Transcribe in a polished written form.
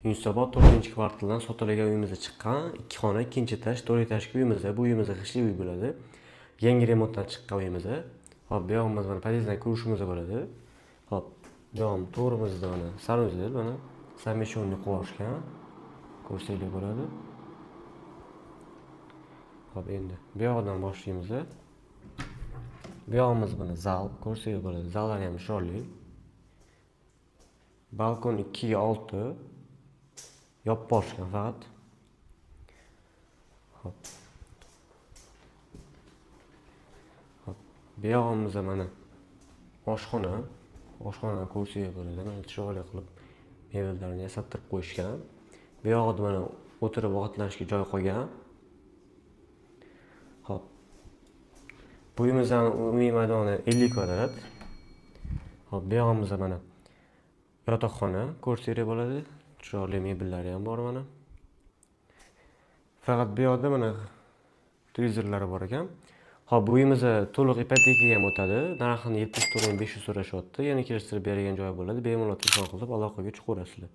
Yunusobod 4-kvartaldan sotilgan uyimizga chiqqan 2 xona, 2-etaj, 4-etajli uyimizda. Bu uyimiz qishli uy bo'ladi. Yangi remontdan chiqqan uyimiz. Hop, bu yog'imiz mana podyezddan ko'rishimiz bo'ladi. Hop, bu yog'im to'g'rimizda mana sanuzel, mana sameshonni qo'yishgan. Ko'rsanglar bo'ladi. Hop, endi bu yoqdan boshlaymiz. Bu yog'imiz mana zal, ko'rsanglar bo'ladi. Zallar ham chiroyli. Balkon 2 ga 6. Yopib borishgan faqat. Hop. Hop. Bu yog'imizda mana oshxona. Oshxonani ko'rsanglar bo'ladi. Mana chiroyli qilib mebellarni yasattirib qo'yishgan. Bu yog'ida mana o'tirib ovqatlanishga joy qo'ygan. Hop. Bu uyimizning umumiy maydoni 50 kvadrat. Hop, bu yog'imizda mana yotoqxona ko'rsanglar bo'ladi. Chiroyli mebellari ham bor mana. Faqat bu yoqda mana televizorlari bor ekan. Hop, bu uyimizda to'liq ipotekaga ham o'tadi. Narxini 74.500 so'rashyapti. Yana kelishtirib beradigan joyi bo'ladi. Bemalol telefon qilib aloqaga chiqaverasizlar.